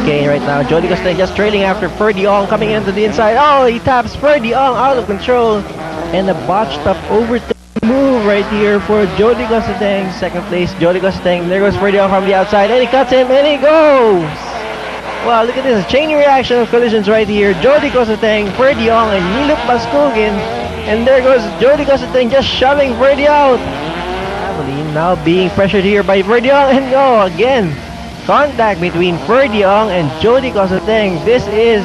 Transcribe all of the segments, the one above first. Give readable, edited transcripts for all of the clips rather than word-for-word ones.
chicane right now. Jody Costeng just trailing after Ferdy Ong coming into the inside. Oh, he taps Ferdy Ong out of control. And a botched up overtake move right here for Jody Costeng. Second place, Jody Costeng. There goes Ferdy Ong from the outside. And he cuts him and he goes. Wow, look at this. Chain reaction of collisions right here. Jody Costeng, Ferdy Ong, and Niluk Baskogin. And there goes Jody Costeng just shoving Ferdy out. Now being pressured here by Ferdy Ong, and go again. Contact between Ferdy Ong and Jody Costeng. This is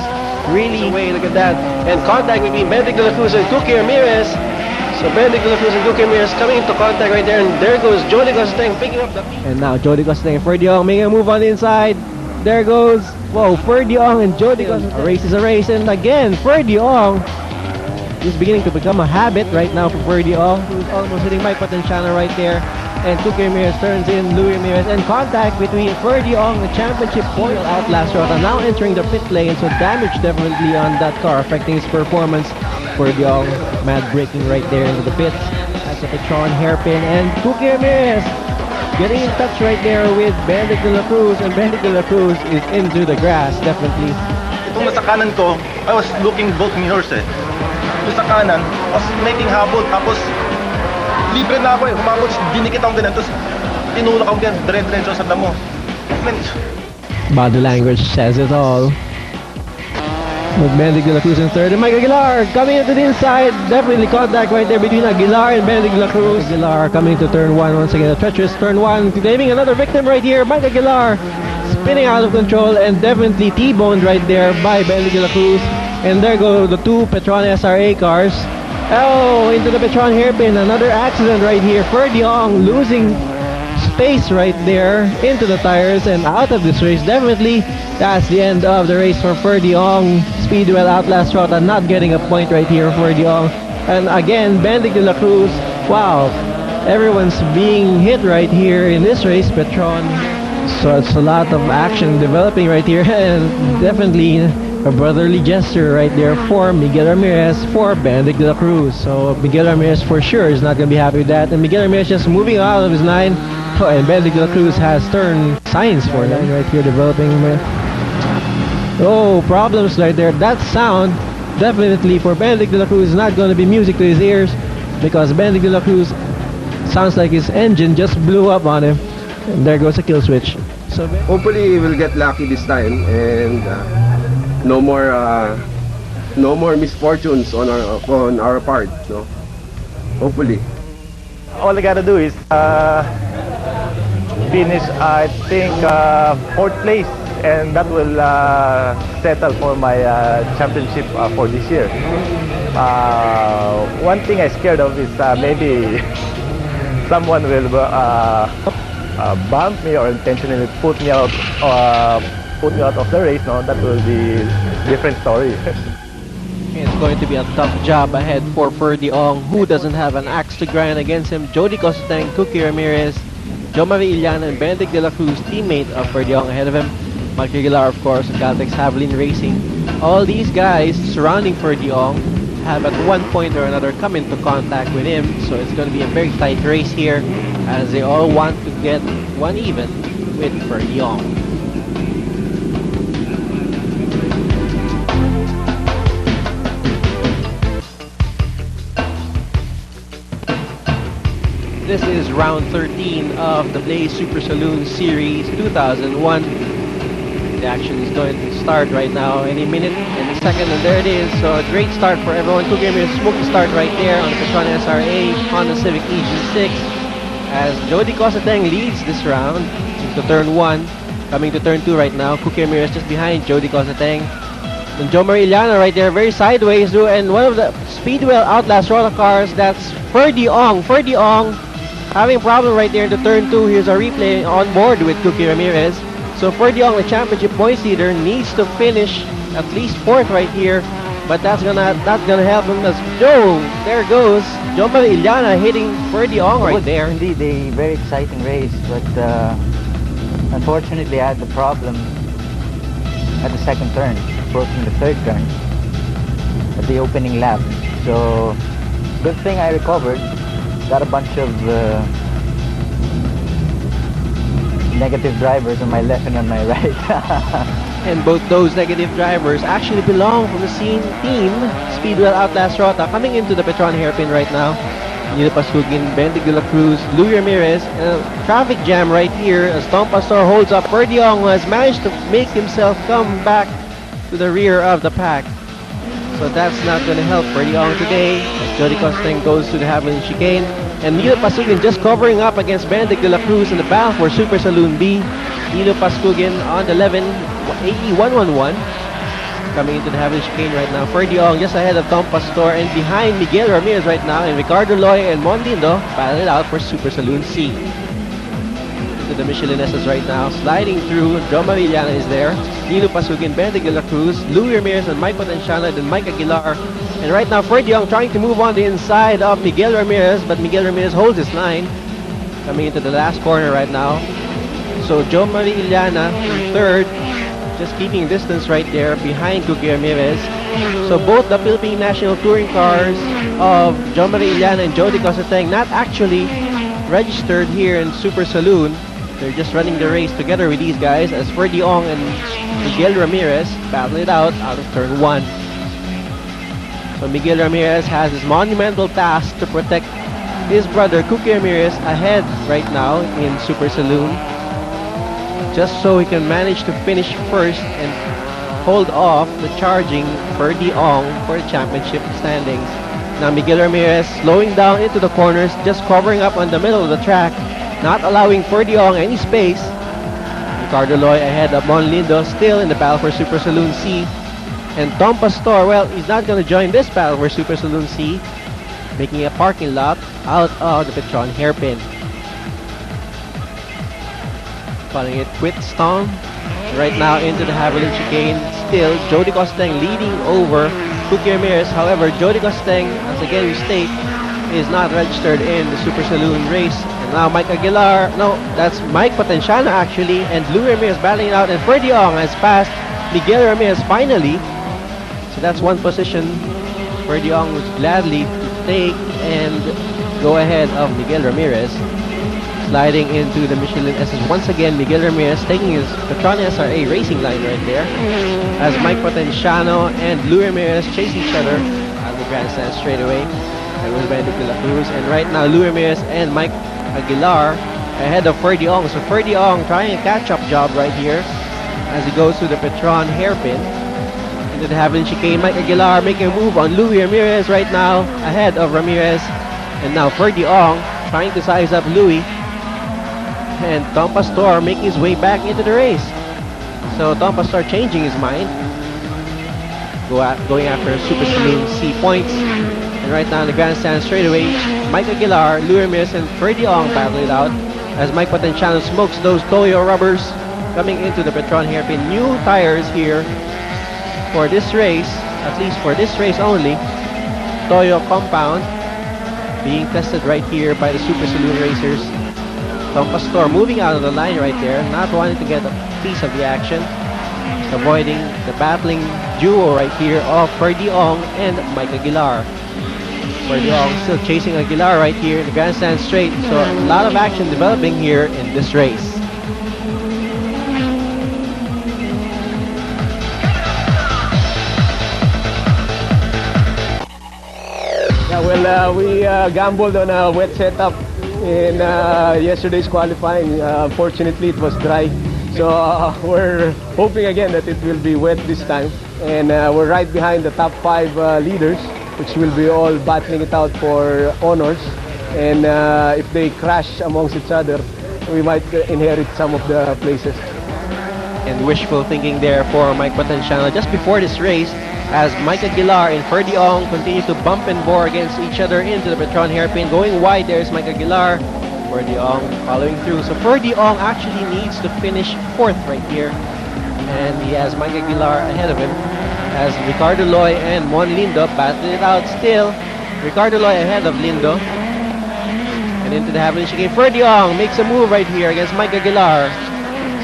really away. Look at that. And contact between Benedict de la Cruz and Cookie Ramirez. So Benedict de la Cruz and Cookie Ramirez coming into contact right there, and there goes Jody Costeng picking up the. And now Jody Costeng and Ferdy Ong making a move on the inside. There goes, whoa, Ferdy Ong and Jody Costeng. A race is a race, and again Ferdy Ong is beginning to become a habit right now for Ferdy Ong, who's almost hitting Mike Potenciano right there. And Cookie Ramirez turns in Louis Ramirez, and contact between Ferdy Ong, the championship point out last round, and now entering the pit lane, so damage definitely on that car, affecting his performance. Ferdy Ong, mad braking right there into the pits. That's a Petron hairpin, and Cookie Ramirez getting in touch right there with Benedict de la Cruz, and Benedict de la Cruz is into the grass, definitely. Itong nasa kanan ko, I was looking both mirrors eh. Yung sa kanan, I was making habol, tapos libre na ako eh, humabot, dinikit ako ganun, tapos tinulak ako ganun, dire-diretso sa damo. Body language says it all. With Benedict de la Cruz in third, and Mike Aguilar coming into the inside. Definitely contact right there between Aguilar and Benedict de la Cruz. Aguilar coming to turn one once again. A treacherous turn one, claiming another victim right here. Mike Aguilar spinning out of control and definitely T-boned right there by Benedict de la Cruz. And there go the two Petron SRA cars. Oh, into the Petron hairpin. Another accident right here. Ferdy Ong losing space right there into the tires and out of this race. Definitely, that's the end of the race for Ferdy Ong. Speedwell outlast route and not getting a point right here for Ferdy Ong. And again, Benedict de la Cruz. Wow, everyone's being hit right here in this race, Petron. So it's a lot of action developing right here, and definitely a brotherly gesture right there for Miguel Ramirez for Benedict de la Cruz. So Miguel Ramirez for sure is not going to be happy with that, and Miguel Ramirez just moving out of his line. Oh, and Benedict de la Cruz has turned signs for them right here developing. Oh, problems right there. That sound definitely for Benedict de la Cruz is not going to be music to his ears, because Benedict de la Cruz sounds like his engine just blew up on him. And there goes a kill switch. So Hopefully we'll get lucky this time, and no more misfortunes on our part. No, hopefully. All I gotta do is finish, I think, 4th place, and that will settle for my championship for this year. One thing I'm scared of is maybe someone will bump me or intentionally put me out of the race. No, that will be different story. it's going to be a tough job ahead for Ferdy Ong, who doesn't have an axe to grind against him. Jody Costeng, Cookie Ramirez, Jomari Iliana, and Benedict de la Cruz, teammate of Ferdy Ong ahead of him. Mike Aguilar, of course, and Caltex Javelin Racing. All these guys surrounding Ferdy Ong have at one point or another come into contact with him, so it's going to be a very tight race here, as they all want to get one even with Ferdy Ong. This is round 13 of the Blaze Super Saloon Series 2001. The action is going to start right now, any minute, any second, and there it is. So a great start for everyone. Cookie Ramirez smoking start right there on the Petron SRA Honda Civic EG6, as Jody Costeng leads this round into turn 1. Coming to turn 2 right now. Cookie Ramirez just behind Jody Costeng. And Jomari Iliana right there, very sideways, and one of the Speedwell Outlast Rota cars, that's Ferdy Ong. Ferdy Ong having a problem right there into turn 2. Here's a replay on board with Cookie Ramirez. So Ferdy Ong, the championship points leader, needs to finish at least 4th right here, but that's gonna help him as there goes Jomari Iliana hitting Ferdy Ong right there. Indeed, a very exciting race, but unfortunately I had the problem at the second turn, approaching the third turn at the opening lap. So good thing I recovered. Got a bunch of negative drivers on my left and on my right. And both those negative drivers actually belong from the same team, Speedwell Outlast Rota, coming into the Petron hairpin right now. Nilo Pasugin, Bendig de la Cruz, Louis Ramirez, traffic jam right here as Tom Pastor holds up Ferdiong, who has managed to make himself come back to the rear of the pack. So that's not going to help Ferdiong today. Jody Costeng goes to the Havilland chicane. And Nilo Pasugin just covering up against Bendig de la Cruz in the battle for Super Saloon B. Nilo Pasugin on the 11, AE111. Coming into the Havilland chicane right now. Ferdiong just ahead of Tom Pastor and behind Miguel Ramirez right now. And Ricardo Loy and Mondindo battle it out for Super Saloon C. To the Michelin SS right now. Sliding through, Joe Marillana is there. Nilo Pasugin, Bendig de la Cruz, Louis Ramirez and Mike Potenciano, then Mike Aguilar. And right now, Ferdiong trying to move on the inside of Miguel Ramirez, but Miguel Ramirez holds his line. Coming into the last corner right now. So Joe Marillana in third, just keeping distance right there behind Cookie Ramirez. So both the Philippine National Touring cars of Joe Marillana and Jody Cosateng not actually registered here in Super Saloon. They're just running the race together with these guys as Ferdiong and Miguel Ramirez battle it out of turn 1. So Miguel Ramirez has his monumental task to protect his brother Cookie Ramirez ahead right now in Super Saloon, just so he can manage to finish first and hold off the charging Ferdiong for the championship standings. Now Miguel Ramirez slowing down into the corners, just covering up on the middle of the track, not allowing Ferdiong any space. Ricardo Loy ahead of Mon Lindo, still in the battle for Super Saloon C. And Tom Pastor, well, he's not going to join this battle for Super Saloon C, making a parking lot out of the Petron hairpin. Calling it quits, Tom. Right now into the Havilland chicane. Still, Jody Costeng leading over Cookie Ramirez. However, Jody Costeng, as again we state, is not registered in the Super Saloon race. And now Mike Aguilar, no, that's Mike Potenciano actually, and Louis Ramirez battling it out, and Ferdiong has passed Miguel Ramirez finally. So that's one position Ferdiong was gladly to take and go ahead of Miguel Ramirez. Sliding into the Michelin SS once again, Miguel Ramirez taking his Petron SRA racing line right there as Mike Potenciano and Louis Ramirez chase each other at the grandstand straightaway. That was Benedict de la Cruz, and right now Louis Ramirez and Mike Aguilar ahead of Ferdiong. So Ferdiong trying a catch-up job right here as he goes to the Petron hairpin. Into the Havilland chicane, Mike Aguilar making a move on Louis Ramirez right now ahead of Ramirez. And now Ferdiong trying to size up Louis. And Tom Pastor making his way back into the race. So Tom Pastor changing his mind, going after Super Saloon C points. And right now in the grandstand straightaway, Mike Aguilar, Louis Ramirez, and Ferdiong battle it out as Mike Potenciano smokes those Toyo rubbers coming into the Petron hairpin. New tires here for this race, at least for this race only. Toyo compound being tested right here by the Super Saloon racers. Tom Pastor moving out of the line right there, not wanting to get a piece of the action, avoiding the battling duo right here of Ferdiong and Mike Aguilar. Ferdiong still chasing Aguilar right here in the grandstand straight, so a lot of action developing here in this race. Yeah, well, we gambled on a wet setup in yesterday's qualifying. Unfortunately, it was dry. So we're hoping again that it will be wet this time. And we're right behind the top 5 leaders, which will be all battling it out for honors. And if they crash amongst each other, we might inherit some of the places. And wishful thinking there for Mike Potenciano just before this race, as Mike Aguilar and Ferdiong continue to bump and bore against each other into the Petron hairpin. Going wide, there's Mike Aguilar. Ferdiong following through. So Ferdiong actually needs to finish 4th right here. And he has Mike Aguilar ahead of him as Ricardo Loy and Mon Lindo battle it out still. Ricardo Loy ahead of Lindo. And into the Havilland chicane. Ferdiong makes a move right here against Mike Aguilar.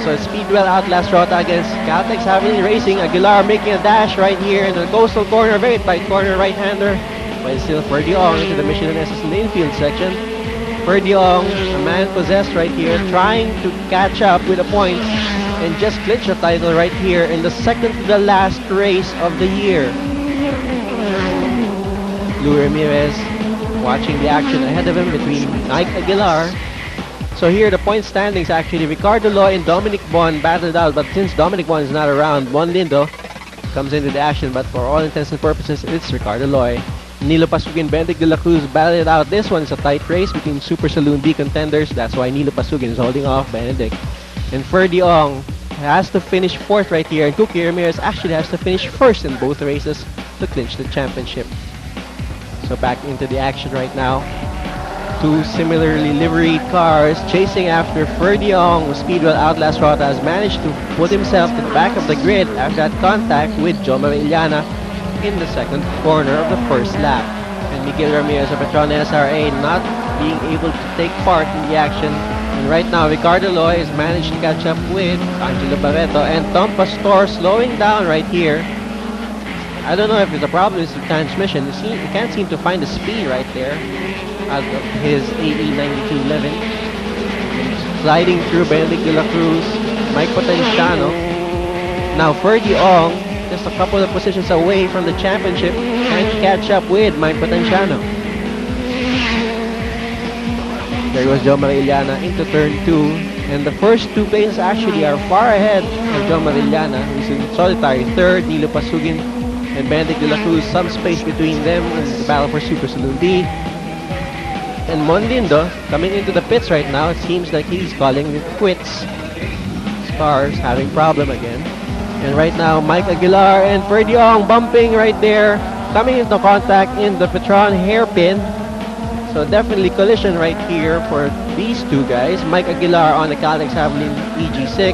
So Speedwell Outlast Rota against Caltex Havilland Racing. Aguilar making a dash right here into the coastal corner, very tight corner, right-hander. But still Ferdiong into the Michelin SS in the infield section. Ferdy Ong, a man possessed right here, trying to catch up with the points and just clinch the title right here in the second to the last race of the year. Lou Ramirez watching the action ahead of him between Mike Aguilar. So here the point standings actually, Ricardo Loy and Dominic Bon battled out, but since Dominic Bon is not around, Bon Lindo comes into the action, but for all intents and purposes, it's Ricardo Loy. Nilo Pasugin, Benedict de la Cruz battled it out. This one is a tight race between Super Saloon B contenders. That's why Nilo Pasugin is holding off Benedict. And Ferdy Ong has to finish fourth right here, and Cookie Ramirez actually has to finish first in both races to clinch the championship. So back into the action right now. Two similarly liveried cars chasing after Ferdy Ong. Speedwell Outlast Rota has managed to put himself to the back of the grid after that contact with Joe Iliana in the second corner of the first lap. And Miguel Ramirez of Petron SRA not being able to take part in the action. And right now, Ricardo Loy has managed to catch up with Angelo Barreto, and Tom Pastor slowing down right here. I don't know if it's a problem with the transmission. He can't seem to find the speed right there out of his AE 9211. Sliding through Benedict de la Cruz, Mike Potenciano. Now Ferdy Ong, just a couple of positions away from the championship, and catch up with Mike Potenciano. There goes Joe Iliana into turn 2, and the first two places actually are far ahead of Joe Iliana, who's in solitary third. Nilo Pasugin and Benedict de la Cruz, some space between them in the battle for Super Saloon B. And Mondindo coming into the pits right now. It seems like he's calling it quits. Stars having problem again. And right now, Mike Aguilar and Ferdy Ong bumping right there, coming into contact in the Petron hairpin. So definitely collision right here for these two guys. Mike Aguilar on the Caltex Javelin EG6,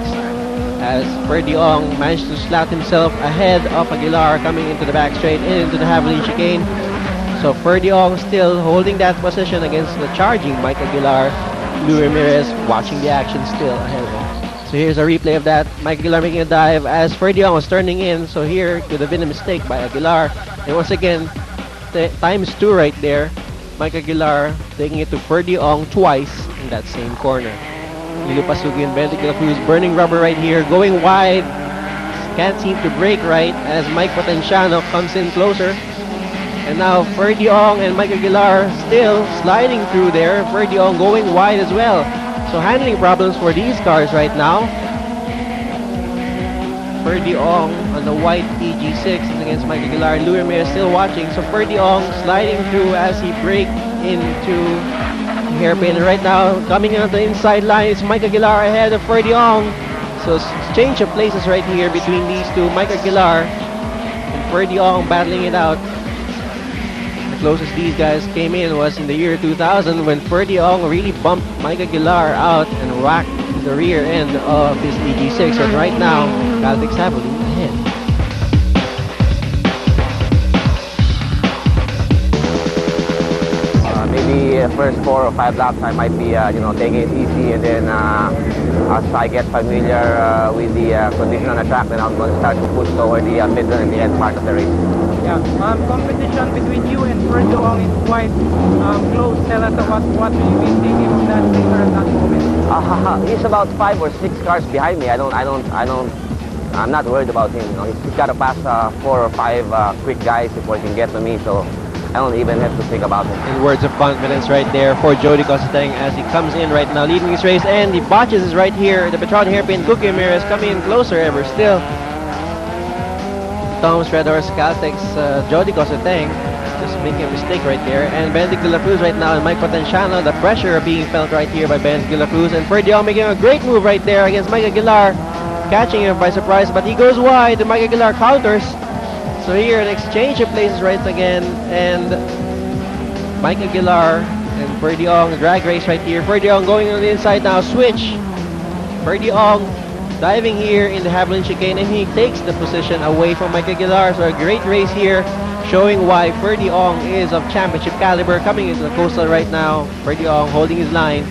as Ferdy Ong managed to slap himself ahead of Aguilar coming into the back straight and into the Javelin chicane. So Ferdy Ong still holding that position against the charging Mike Aguilar. Lou Ramirez watching the action still ahead of him. So here's a replay of that. Mike Aguilar making a dive as Ferdy Ong was turning in. So here could have been a mistake by Aguilar. And once again, times 2 right there. Mike Aguilar taking it to Ferdy Ong twice in that same corner. Nilo Pasugin, Benedict de la Cruz burning rubber right here, going wide. Can't seem to break right as Mike Potenciano comes in closer. And now Ferdy Ong and Mike Aguilar still sliding through there. Ferdy Ong going wide as well. So handling problems for these cars right now. Ferdy Ong on the white EG6 is against Mike Aguilar. Lou Ramirez still watching. So Ferdy Ong sliding through as he breaks into hairpin. And right now coming on the inside line is Mike Aguilar ahead of Ferdy Ong. So change of places right here between these two. Mike Aguilar and Ferdy Ong battling it out. Closest these guys came in was in the year 2000 when Ferdy Ong really bumped Mike Aguilar out and whacked the rear end of his EG6. And right now, Caltex Javelin ahead. Maybe first 4 or 5 laps I might be taking it easy, and then as I get familiar with the condition on the track, then I'm going to start to push toward the middle and the end part of the race. Yeah, competition between you and Ferdy Ong is quite close. Tell us about what will you be thinking of that racer at that moment. He's about 5 or 6 cars behind me. I'm not worried about him. He's got to pass 4 or 5 quick guys before he can get to me. So I don't even have to think about it. And words of confidence right there for Jody Cosseteng as he comes in right now, leading his race, and the botches is right here. The Petron hairpin, Cookie Ramirez coming in closer ever still. Thomas Red Horse Caltex, Jody Cosseteng just making a mistake right there, and Benedict de la Cruz right now and Mike Potenciano. The pressure being felt right here by Benedict de la Cruz, and Ferdy Ong making a great move right there against Mike Aguilar, catching him by surprise, but he goes wide. Mike Aguilar counters. So here an exchange of places right again, and Mike Aguilar and Ferdy Ong, drag race right here. Ferdy Ong going on the inside now, switch. Ferdy Ong diving here in the Javelin chicane, and he takes the position away from Mike Aguilar. So a great race here, showing why Ferdy Ong is of championship caliber. Coming into the coastal right now, Ferdy Ong holding his line.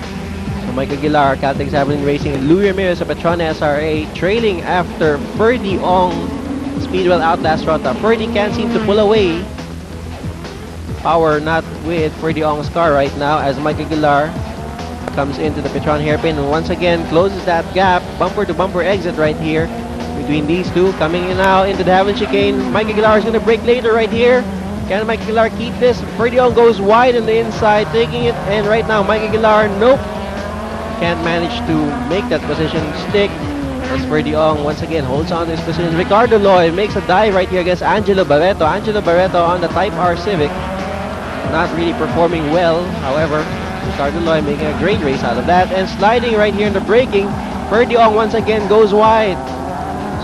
So Mike Aguilar, Caltex Javelin Racing, and Lou Ramirez of Petron SRA trailing after Ferdy Ong, Speedwell Outlast Rota. Ferdy can't seem to pull away. Power not with Ferdy Ong's car right now as Mike Aguilar comes into the Petron hairpin and once again closes that gap. Bumper to bumper exit right here between these two. Coming in now into the Havilland chicane. Mike Aguilar is going to break later right here. Can Mike Aguilar keep this? Ferdion goes wide on the inside, taking it, and right now Mike Aguilar, nope, can't manage to make that position stick. As Ferdion once again holds on to his position. Ricardo Loy makes a dive right here against Angelo Barreto. Angelo Barreto on the Type R Civic, not really performing well. However, Ricardo Loy making a great race out of that, and sliding right here in the braking. Ferdion once again goes wide.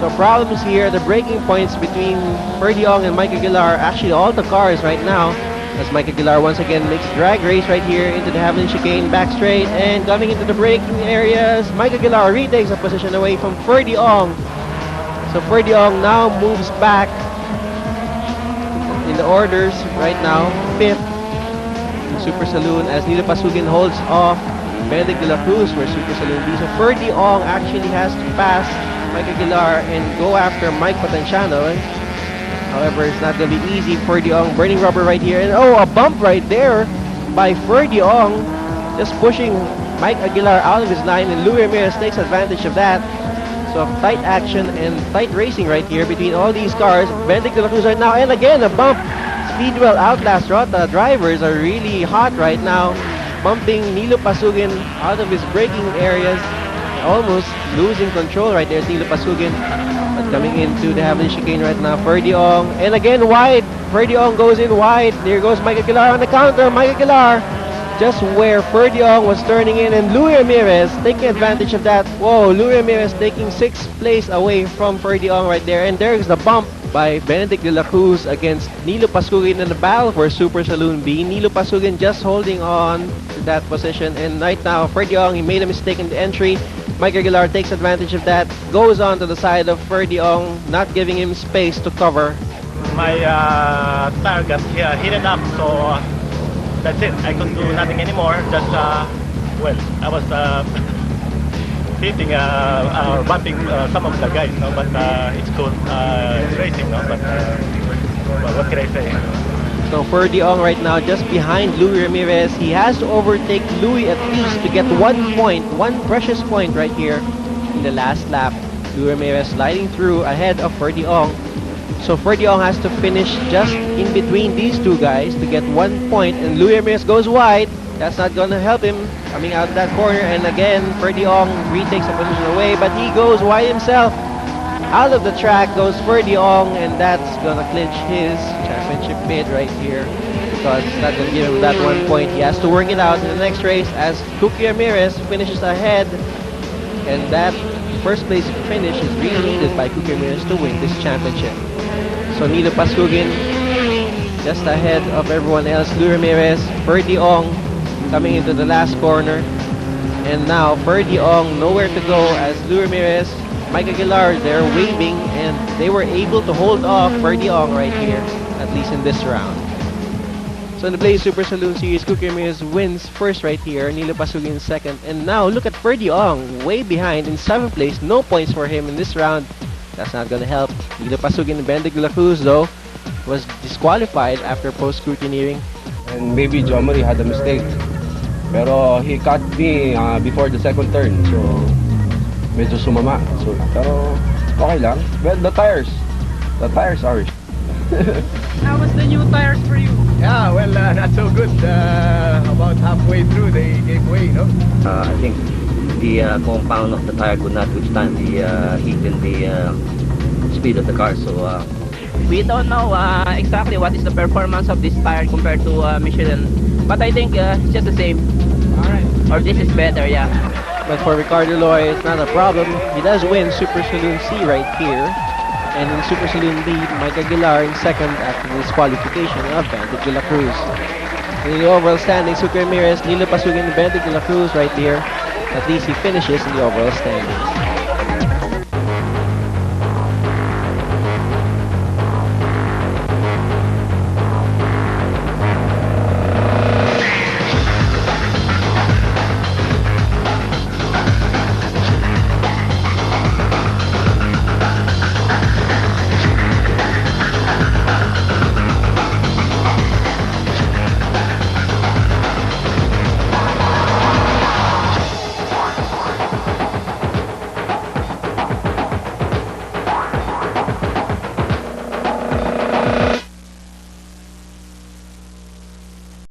So problems here, the braking points between Ferdion and Mike Aguilar, actually all the cars right now, as Mike Aguilar once again makes drag race right here into the Havilland chicane, back straight, and coming into the braking areas, Mike Aguilar retakes a position away from Ferdion. So Ferdion now moves back in the orders right now, 5th in Super Saloon, as Nilo Pasugin holds off Benedict de la Cruz for Super Saloon B. So Ferdion actually has to pass Mike Aguilar and go after Mike Potenciano. However, it's not going to be easy. Ferdion burning rubber right here. And oh, a bump right there by Ferdion. Just pushing Mike Aguilar out of his line, and Louis Ramirez takes advantage of that. So tight action and tight racing right here between all these cars. Benedict de la Cruz right now, and again a bump. Speedwell Outlast Rota drivers are really hot right now, bumping Nilo Pasugin out of his braking areas. Almost losing control right there, Nilo Pasugin. But coming into the Havilland chicane right now, Ferdion, and again wide. Ferdion goes in wide. There goes Mike Aguilar on the counter. Mike Aguilar just where Ferdion was turning in, and Louis Ramirez taking advantage of that. Whoa, Louis Ramirez taking 6th place away from Ferdion right there, and there's the bump by Benedict de la Cruz against Nilo Pasugin in the battle for Super Saloon B. Nilo Pasugin just holding on to that position, and right now Ferdion, he made a mistake in the entry. Mike Aguilar takes advantage of that, goes on to the side of Ferdion, not giving him space to cover. My tire got heated up, so that's it. I couldn't do nothing anymore. Just, well, I was hitting or bumping some of the guys, no? But it's cool. It's racing, no? But well, what can I say? So Ferdion right now just behind Louis Ramirez. He has to overtake Louis at least to get 1 point, one precious point right here in the last lap. Louis Ramirez sliding through ahead of Ferdion. So Ferdion has to finish just in between these two guys to get 1 point, and Louis Ramirez goes wide. That's not going to help him coming out of that corner, and again Ferdion retakes a position away, but he goes wide himself. Out of the track goes Ferdion, and that's going to clinch his championship bid right here, because it's not going to give him that 1 point. He has to work it out in the next race as Cookie Ramirez finishes ahead, and that first place finish is really needed by Cookie Ramirez to win this championship. So Nilo Pasugin just ahead of everyone else. Louis Ramirez, Ferdion coming into the last corner, and now Ferdion nowhere to go as Louis Ramirez, Mike Aguilar, they're waving, and they were able to hold off Ferdion right here, at least in this round. So in the Blaze Super Saloon Series, Cookie Ramirez wins first right here, Nilo Pasugin second, and now look at Ferdion, way behind in 7th place, no points for him in this round. That's not gonna help. Nilo Pasugin and Benedict de la Cruz though was disqualified after post-scrutineering. And maybe John Marie had a mistake. Pero he caught me before the second turn, so medyo sumama. So, pero okay lang. Well, the tires are. How was the new tires for you? Yeah, well, not so good. About halfway through, they gave way, no? I think the compound of the tire could not withstand the heat and the speed of the car. So we don't know exactly what is the performance of this tire compared to Michelin, but I think it's just the same. Alright. Or this is better, yeah. But for Ricardo Loy, it's not a problem. He does win Super Saloon C right here. And in Super Saloon B, Mike Aguilar in second after the disqualification of Benedict de la Cruz. In the overall standings, Cookie Ramirez, Nilo Pasugin, and Benedict de la Cruz right here. At least he finishes in the overall standings.